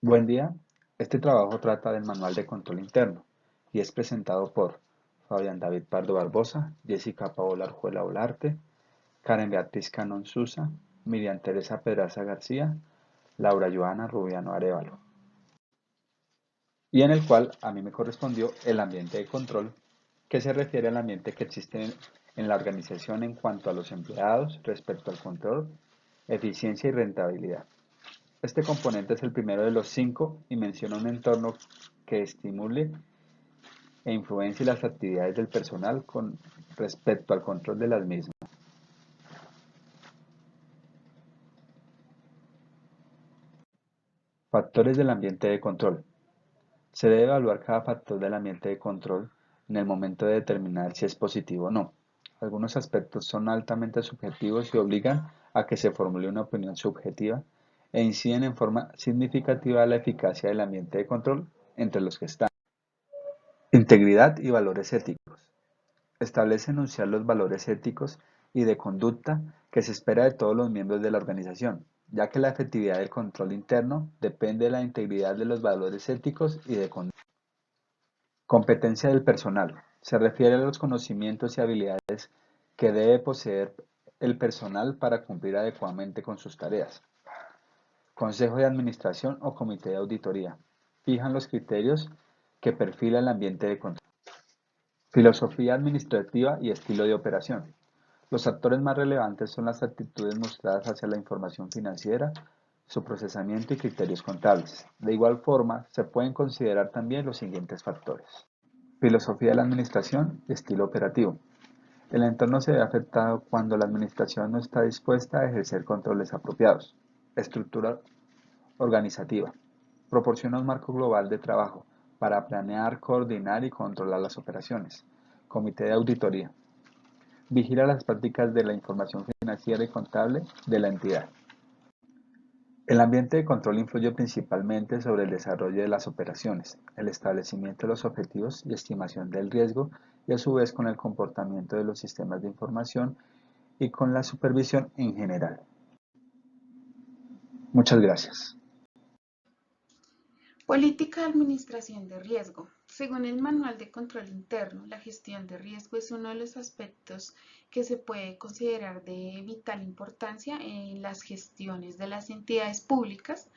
Buen día. Este trabajo trata del Manual de Control Interno y es presentado por Fabián David Pardo Barbosa, Jessica Paola Arjuela Olarte, Karen Beatriz Canón Susa, Miriam Teresa Pedraza García, Laura Joana Rubiano Arévalo, y en el cual a mí me correspondió el ambiente de control, que se refiere al ambiente que existe en la organización en cuanto a los empleados respecto al control, eficiencia y rentabilidad. Este componente es el primero de los 5 y menciona un entorno que estimule e influencie las actividades del personal con respecto al control de las mismas. Factores del ambiente de control. Se debe evaluar cada factor del ambiente de control en el momento de determinar si es positivo o no. Algunos aspectos son altamente subjetivos y obligan a que se formule una opinión subjetiva e inciden en forma significativa a la eficacia del ambiente de control entre los que están. Integridad y valores éticos. Establece enunciar los valores éticos y de conducta que se espera de todos los miembros de la organización, ya que la efectividad del control interno depende de la integridad de los valores éticos y de conducta. Competencia del personal. Se refiere a los conocimientos y habilidades que debe poseer el personal para cumplir adecuadamente con sus tareas. Consejo de Administración o Comité de Auditoría. Fijan los criterios que perfila el ambiente de control. Filosofía administrativa y estilo de operación. Los actores más relevantes son las actitudes mostradas hacia la información financiera, su procesamiento y criterios contables. De igual forma, se pueden considerar también los siguientes factores. Filosofía de la administración y estilo operativo. El entorno se ve afectado cuando la administración no está dispuesta a ejercer controles apropiados. Estructura organizativa. Proporciona un marco global de trabajo para planear, coordinar y controlar las operaciones. Comité de auditoría. Vigila las prácticas de la información financiera y contable de la entidad. El ambiente de control influye principalmente sobre el desarrollo de las operaciones, el establecimiento de los objetivos y estimación del riesgo y a su vez con el comportamiento de los sistemas de información y con la supervisión en general. Muchas gracias. Política de administración de riesgo. Según el Manual de Control Interno, la gestión de riesgo es uno de los aspectos que se puede considerar de vital importancia en las gestiones de las entidades públicas.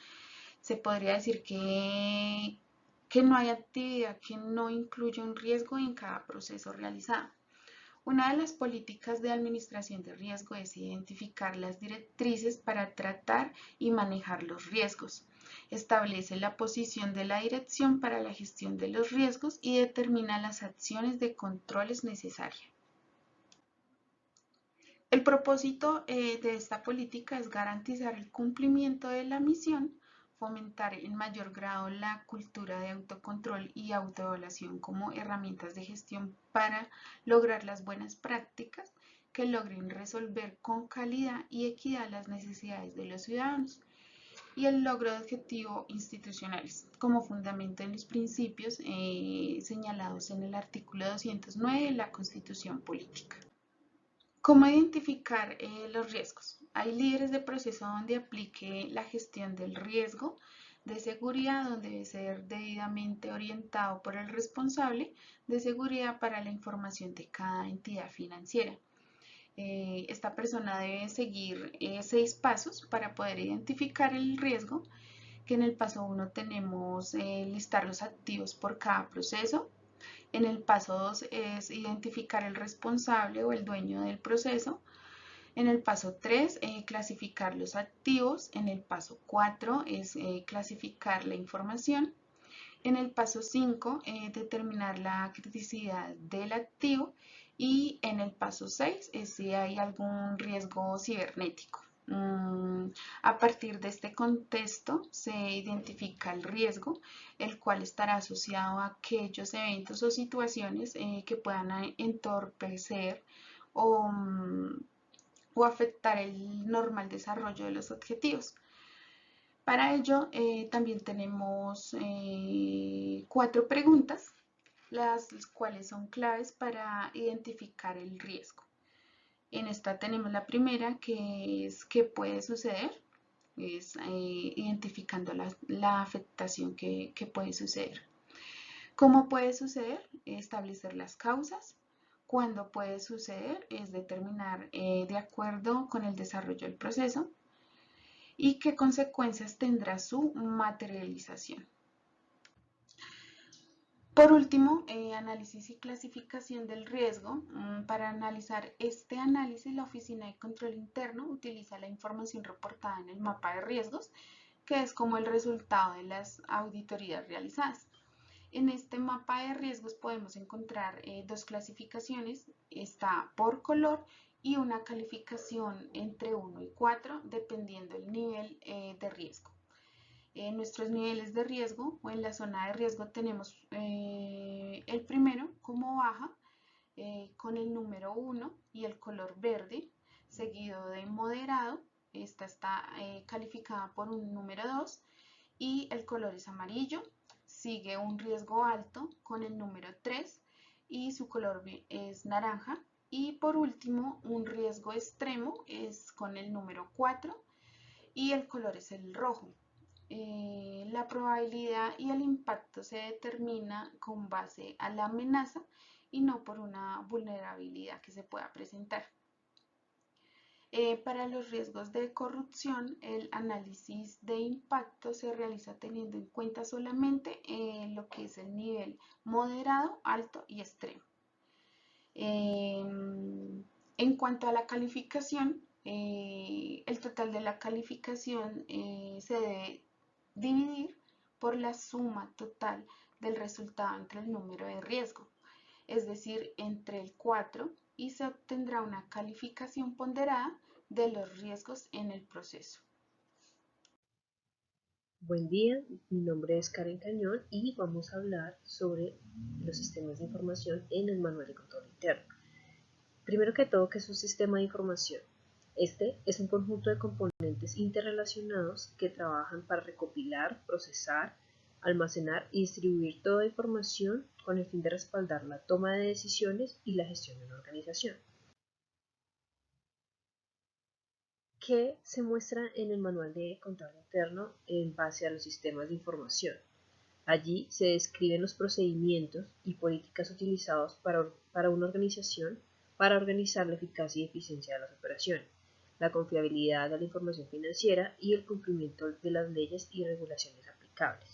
Se podría decir que no hay actividad que no incluya un riesgo en cada proceso realizado. Una de las políticas de administración de riesgo es identificar las directrices para tratar y manejar los riesgos. Establece la posición de la dirección para la gestión de los riesgos y determina las acciones de controles necesarias. El propósito de esta política es garantizar el cumplimiento de la misión, fomentar en mayor grado la cultura de autocontrol y autoevaluación como herramientas de gestión para lograr las buenas prácticas que logren resolver con calidad y equidad las necesidades de los ciudadanos y el logro de objetivos institucionales como fundamento en los principios señalados en el artículo 209 de la Constitución Política. ¿Cómo identificar los riesgos? Hay líderes de proceso donde aplique la gestión del riesgo de seguridad, donde debe ser debidamente orientado por el responsable de seguridad para la información de cada entidad financiera. Esta persona debe seguir 6 pasos para poder identificar el riesgo, que en el paso 1 tenemos listar los activos por cada proceso. En el paso 2 es identificar el responsable o el dueño del proceso. En el paso 3, clasificar los activos. En el paso 4 es clasificar la información. En el paso 5, determinar la criticidad del activo. Y en el paso 6 es si hay algún riesgo cibernético. A partir de este contexto se identifica el riesgo, el cual estará asociado a aquellos eventos o situaciones que puedan entorpecer o, o afectar el normal desarrollo de los objetivos. Para ello también tenemos 4 preguntas, las cuales son claves para identificar el riesgo. En esta tenemos la primera, que es ¿qué puede suceder? es identificando la afectación que puede suceder. ¿Cómo puede suceder? Establecer las causas. Cuándo puede suceder es determinar de acuerdo con el desarrollo del proceso y qué consecuencias tendrá su materialización. Por último, análisis y clasificación del riesgo. Para analizar este análisis, la Oficina de Control Interno utiliza la información reportada en el mapa de riesgos, que es como el resultado de las auditorías realizadas. En este mapa de riesgos podemos encontrar dos clasificaciones, está por color y una calificación entre 1 y 4 dependiendo del nivel de riesgo. En nuestros niveles de riesgo o en la zona de riesgo tenemos el primero como baja con el número 1 y el color verde, seguido de moderado, esta está calificada por un número 2 y el color es amarillo. Sigue un riesgo alto con el número 3 y su color es naranja. Y por último, un riesgo extremo es con el número 4 y el color es el rojo. La probabilidad y el impacto se determina con base a la amenaza y no por una vulnerabilidad que se pueda presentar. Para los riesgos de corrupción, el análisis de impacto se realiza teniendo en cuenta solamente lo que es el nivel moderado, alto y extremo. En cuanto a la calificación, el total de la calificación se debe dividir por la suma total del resultado entre el número de riesgo, es decir, entre el 4 y se obtendrá una calificación ponderada de los riesgos en el proceso. Buen día, mi nombre es Karen Cañón y vamos a hablar sobre los sistemas de información en el manual de control interno. Primero que todo, ¿qué es un sistema de información? Este es un conjunto de componentes interrelacionados que trabajan para recopilar, procesar, almacenar y distribuir toda información con el fin de respaldar la toma de decisiones y la gestión de una organización. ¿Qué se muestra en el manual de control interno en base a los sistemas de información? Allí se describen los procedimientos y políticas utilizados para una organización para organizar la eficacia y eficiencia de las operaciones, la confiabilidad de la información financiera y el cumplimiento de las leyes y regulaciones aplicables.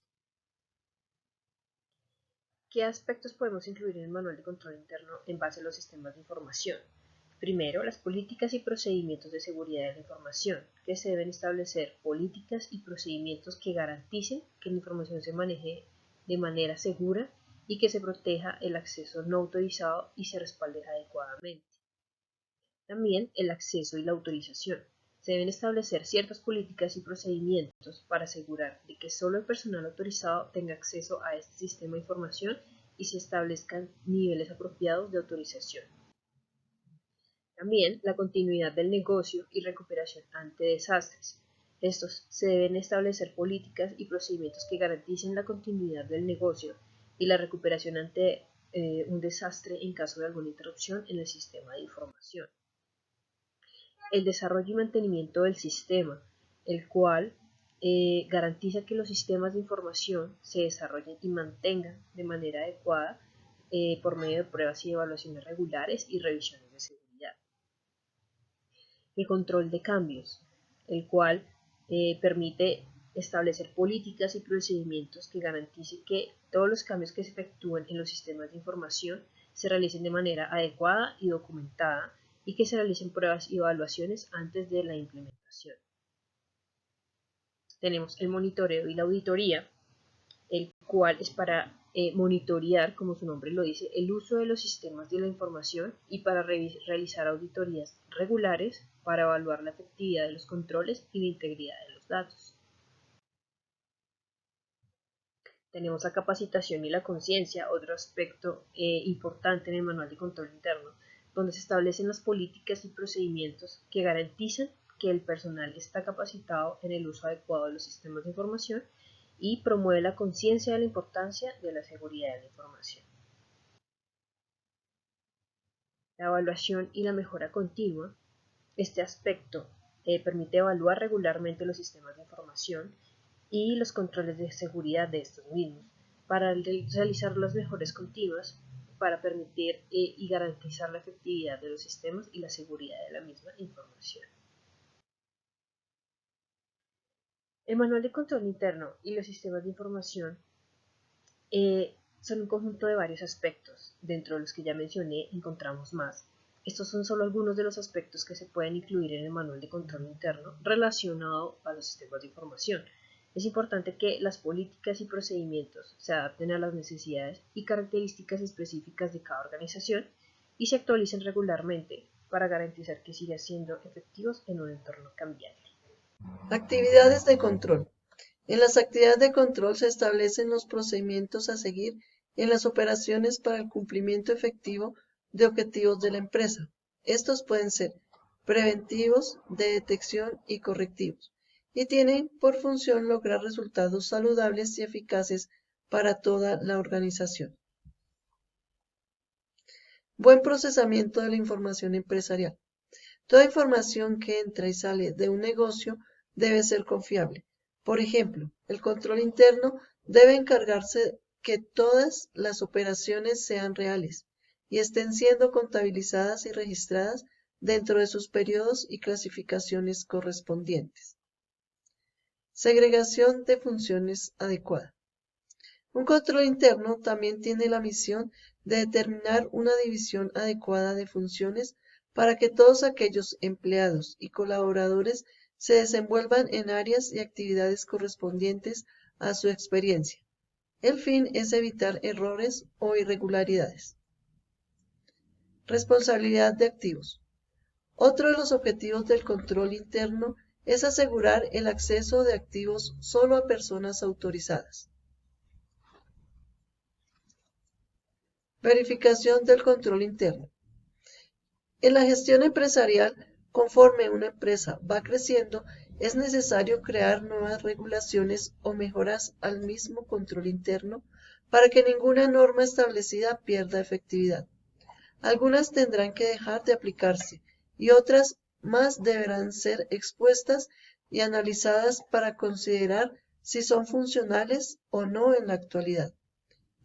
¿Qué aspectos podemos incluir en el manual de control interno en base a los sistemas de información? Primero, las políticas y procedimientos de seguridad de la información, que se deben establecer políticas y procedimientos que garanticen que la información se maneje de manera segura y que se proteja el acceso no autorizado y se respalde adecuadamente. También el acceso y la autorización. Se deben establecer ciertas políticas y procedimientos para asegurar de que solo el personal autorizado tenga acceso a este sistema de información y se establezcan niveles apropiados de autorización. También la continuidad del negocio y recuperación ante desastres. Estos se deben establecer políticas y procedimientos que garanticen la continuidad del negocio y la recuperación ante un desastre en caso de alguna interrupción en el sistema de información. El desarrollo y mantenimiento del sistema, el cual garantiza que los sistemas de información se desarrollen y mantengan de manera adecuada por medio de pruebas y evaluaciones regulares y revisiones de seguridad. El control de cambios, el cual permite establecer políticas y procedimientos que garanticen que todos los cambios que se efectúen en los sistemas de información se realicen de manera adecuada y documentada y que se realicen pruebas y evaluaciones antes de la implementación. Tenemos el monitoreo y la auditoría, el cual es para monitorear, como su nombre lo dice, el uso de los sistemas de la información y para realizar auditorías regulares para evaluar la efectividad de los controles y la integridad de los datos. Tenemos la capacitación y la conciencia, otro aspecto importante en el manual de control interno, donde se establecen las políticas y procedimientos que garantizan que el personal está capacitado en el uso adecuado de los sistemas de información y promueve la conciencia de la importancia de la seguridad de la información. La evaluación y la mejora continua. Este aspecto permite evaluar regularmente los sistemas de información y los controles de seguridad de estos mismos para realizar las mejores continuas para permitir y garantizar la efectividad de los sistemas y la seguridad de la misma información. El manual de control interno y los sistemas de información son un conjunto de varios aspectos. Dentro de los que ya mencioné encontramos más. Estos son solo algunos de los aspectos que se pueden incluir en el manual de control interno relacionado a los sistemas de información. Es importante que las políticas y procedimientos se adapten a las necesidades y características específicas de cada organización y se actualicen regularmente para garantizar que sigan siendo efectivos en un entorno cambiante. Actividades de control. En las actividades de control se establecen los procedimientos a seguir en las operaciones para el cumplimiento efectivo de objetivos de la empresa. Estos pueden ser preventivos, de detección y correctivos, y tienen por función lograr resultados saludables y eficaces para toda la organización. Buen procesamiento de la información empresarial. Toda información que entra y sale de un negocio debe ser confiable. Por ejemplo, el control interno debe encargarse que todas las operaciones sean reales y estén siendo contabilizadas y registradas dentro de sus periodos y clasificaciones correspondientes. Segregación de funciones adecuada. Un control interno también tiene la misión de determinar una división adecuada de funciones para que todos aquellos empleados y colaboradores se desenvuelvan en áreas y actividades correspondientes a su experiencia. El fin es evitar errores o irregularidades. Responsabilidad de activos. Otro de los objetivos del control interno es asegurar el acceso de activos solo a personas autorizadas. Verificación del control interno. En la gestión empresarial, conforme una empresa va creciendo, es necesario crear nuevas regulaciones o mejoras al mismo control interno para que ninguna norma establecida pierda efectividad. Algunas tendrán que dejar de aplicarse y otras más deberán ser expuestas y analizadas para considerar si son funcionales o no en la actualidad.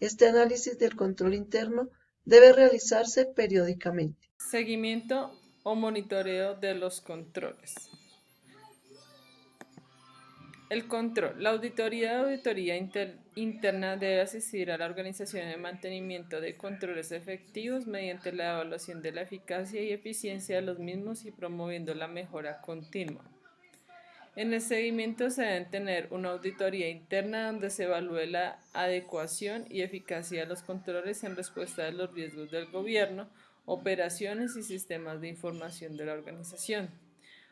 Este análisis del control interno debe realizarse periódicamente. Seguimiento o monitoreo de los controles. El control. La auditoría interna debe asistir a la organización en el mantenimiento de controles efectivos mediante la evaluación de la eficacia y eficiencia de los mismos y promoviendo la mejora continua. En el seguimiento se deben tener una auditoría interna donde se evalúe la adecuación y eficacia de los controles en respuesta a los riesgos del gobierno, operaciones y sistemas de información de la organización.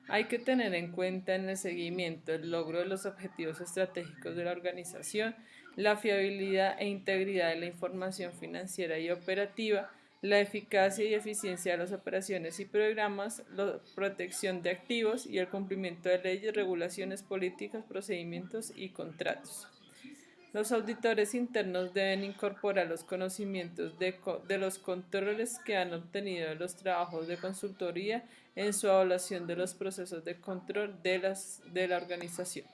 Hay que tener en cuenta en el seguimiento el logro de los objetivos estratégicos de la organización, la fiabilidad e integridad de la información financiera y operativa, la eficacia y eficiencia de las operaciones y programas, la protección de activos y el cumplimiento de leyes, regulaciones, políticas, procedimientos y contratos. Los auditores internos deben incorporar los conocimientos de los controles que han obtenido de los trabajos de consultoría en su evaluación de los procesos de control de la organización.